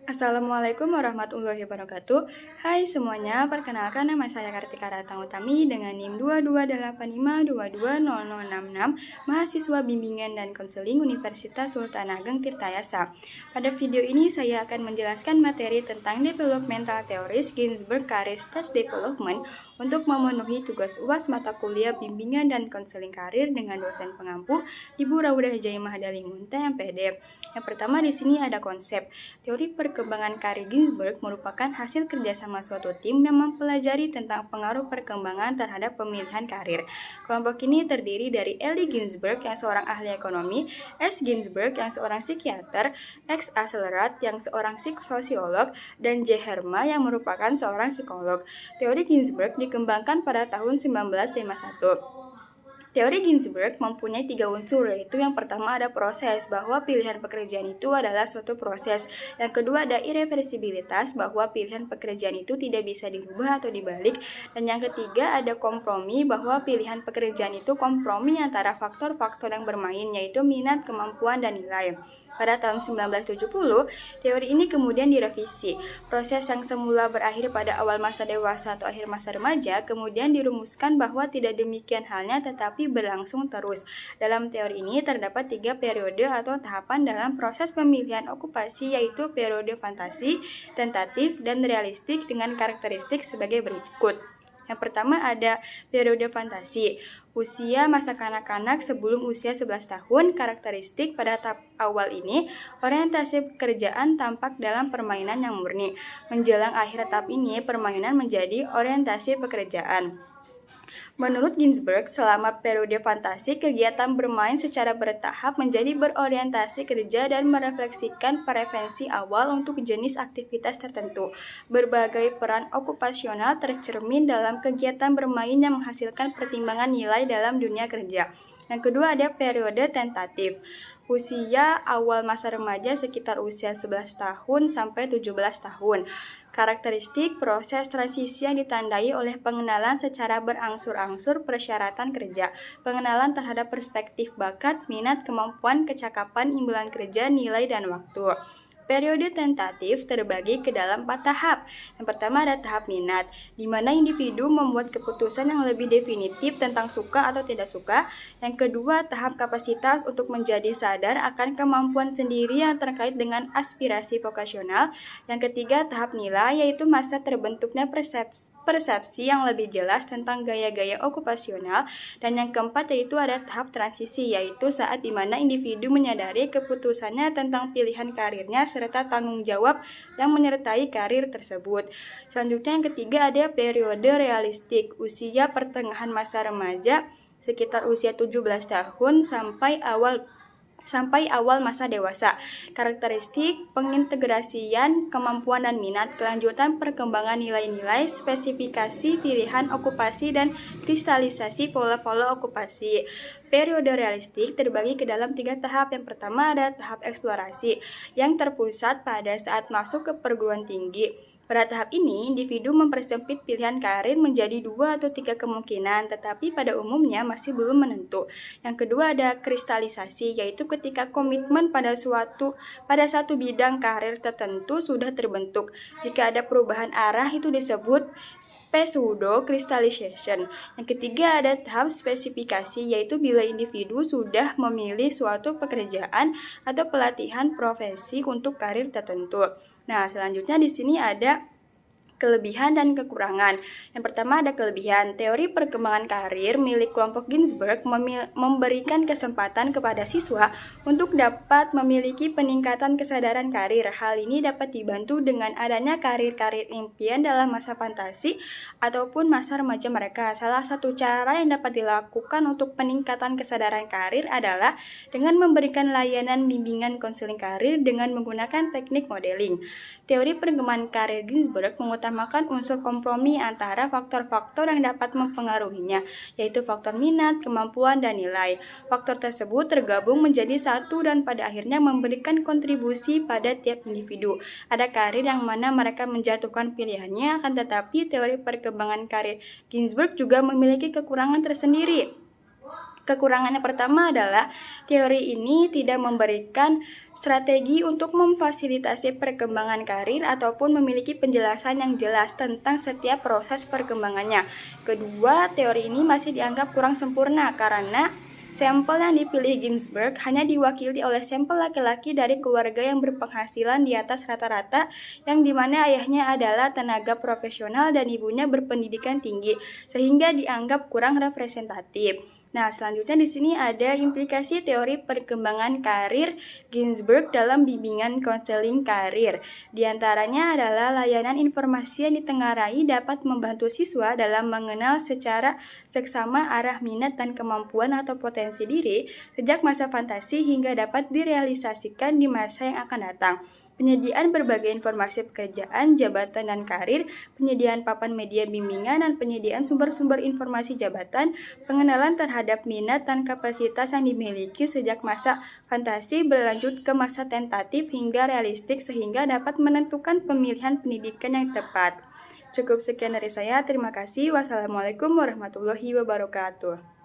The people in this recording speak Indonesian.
Assalamualaikum warahmatullahi wabarakatuh. Hai semuanya, perkenalkan nama saya Kartika Ratang Utami dengan NIM 2285220066, mahasiswa bimbingan dan konseling Universitas Sultan Ageng Tirtayasa. Pada video ini saya akan menjelaskan materi tentang Developmental Theories Ginsberg Career Stage Development untuk memenuhi tugas UAS mata kuliah bimbingan dan konseling karir dengan dosen pengampu Ibu Raudah Jaimah Dalimunte MPD. Yang pertama di sini ada konsep. Teori perkembangan karir Ginsberg merupakan hasil kerjasama suatu tim yang mempelajari tentang pengaruh perkembangan terhadap pemilihan karir. Kelompok ini terdiri dari L. Ginsberg yang seorang ahli ekonomi, S. Ginsberg yang seorang psikiater, X. Axelrod yang seorang sosiolog, dan J. Herma yang merupakan seorang psikolog. Teori Ginsberg dikembangkan pada tahun 1951. Teori Ginsberg mempunyai 3 unsur, yaitu yang pertama ada proses, bahwa pilihan pekerjaan itu adalah suatu proses. Yang kedua ada irreversibilitas, bahwa pilihan pekerjaan itu tidak bisa dirubah atau dibalik. Dan yang ketiga ada kompromi, bahwa pilihan pekerjaan itu kompromi antara faktor-faktor yang bermain, yaitu minat, kemampuan, dan nilai. Pada tahun 1970, teori ini kemudian direvisi. Proses yang semula berakhir pada awal masa dewasa atau akhir masa remaja, kemudian dirumuskan bahwa tidak demikian halnya tetapi berlangsung terus. Dalam teori ini terdapat 3 periode atau tahapan dalam proses pemilihan okupasi, yaitu periode fantasi, tentatif, dan realistik dengan karakteristik sebagai berikut. Yang pertama ada periode fantasi, usia masa kanak-kanak sebelum usia 11 tahun. Karakteristik pada tahap awal ini, orientasi pekerjaan tampak dalam permainan yang murni. Menjelang akhir tahap ini, permainan menjadi orientasi pekerjaan. Menurut Ginsberg, selama periode fantasi, kegiatan bermain secara bertahap menjadi berorientasi kerja dan merefleksikan preferensi awal untuk jenis aktivitas tertentu. Berbagai peran okupasional tercermin dalam kegiatan bermain yang menghasilkan pertimbangan nilai dalam dunia kerja. Yang kedua ada periode tentatif. Usia awal masa remaja sekitar usia 11 tahun sampai 17 tahun. Karakteristik proses transisi yang ditandai oleh pengenalan secara berangsur-angsur persyaratan kerja, pengenalan terhadap perspektif bakat, minat, kemampuan, kecakapan, imbalan kerja, nilai, dan waktu. Periode tentatif terbagi ke dalam 4 tahap. Yang pertama ada tahap minat, di mana individu membuat keputusan yang lebih definitif tentang suka atau tidak suka. Yang kedua, tahap kapasitas untuk menjadi sadar akan kemampuan sendiri yang terkait dengan aspirasi vokasional. Yang ketiga, tahap nilai, yaitu masa terbentuknya persepsi yang lebih jelas tentang gaya-gaya okupasional. Dan yang keempat yaitu ada tahap transisi, yaitu saat dimana individu menyadari keputusannya tentang pilihan karirnya serta tanggung jawab yang menyertai karir tersebut. Selanjutnya yang ketiga ada periode realistik, usia pertengahan masa remaja sekitar usia 17 tahun sampai awal masa dewasa. Karakteristik pengintegrasian kemampuan dan minat, kelanjutan perkembangan nilai-nilai, spesifikasi pilihan okupasi, dan kristalisasi pola-pola okupasi. Periode realistik terbagi ke dalam 3 tahap. Yang pertama ada tahap eksplorasi yang terpusat pada saat masuk ke perguruan tinggi. Pada tahap ini, individu mempersempit pilihan karir menjadi 2 atau 3 kemungkinan, tetapi pada umumnya masih belum menentu. Yang kedua ada kristalisasi, yaitu ketika komitmen pada satu bidang karir tertentu sudah terbentuk. Jika ada perubahan arah, itu disebut pseudo crystallization. Yang ketiga ada tahap spesifikasi, yaitu bila individu sudah memilih suatu pekerjaan atau pelatihan profesi untuk karir tertentu. Nah, selanjutnya di sini ada kelebihan dan kekurangan. Yang pertama ada kelebihan. Teori perkembangan karir milik kelompok Ginsberg memberikan kesempatan kepada siswa untuk dapat memiliki peningkatan kesadaran karir. Hal ini dapat dibantu dengan adanya karir-karir impian dalam masa fantasi ataupun masa remaja mereka. Salah satu cara yang dapat dilakukan untuk peningkatan kesadaran karir adalah dengan memberikan layanan bimbingan konseling karir dengan menggunakan teknik modeling. Teori perkembangan karir Ginsberg mengutamakan unsur kompromi antara faktor-faktor yang dapat mempengaruhinya, yaitu faktor minat, kemampuan, dan nilai. Faktor tersebut tergabung menjadi satu dan pada akhirnya memberikan kontribusi pada tiap individu. Ada karir yang mana mereka menjatuhkan pilihannya, akan tetapi teori perkembangan karir Ginsberg juga memiliki kekurangan tersendiri. Kekurangannya pertama adalah teori ini tidak memberikan strategi untuk memfasilitasi perkembangan karir ataupun memiliki penjelasan yang jelas tentang setiap proses perkembangannya. Kedua, teori ini masih dianggap kurang sempurna karena sampel yang dipilih Ginsberg hanya diwakili oleh sampel laki-laki dari keluarga yang berpenghasilan di atas rata-rata, yang dimana ayahnya adalah tenaga profesional dan ibunya berpendidikan tinggi, sehingga dianggap kurang representatif. Nah, selanjutnya di sini ada implikasi teori perkembangan karir Ginsberg dalam bimbingan konseling karir. Di antaranya adalah layanan informasi yang ditengarai dapat membantu siswa dalam mengenal secara seksama arah minat dan kemampuan atau potensi diri sejak masa fantasi hingga dapat direalisasikan di masa yang akan datang. Penyediaan berbagai informasi pekerjaan, jabatan, dan karir, penyediaan papan media bimbingan, dan penyediaan sumber-sumber informasi jabatan, pengenalan terhadap minat dan kapasitas yang dimiliki sejak masa fantasi berlanjut ke masa tentatif hingga realistik sehingga dapat menentukan pemilihan pendidikan yang tepat. Cukup sekian dari saya, terima kasih. Wassalamualaikum warahmatullahi wabarakatuh.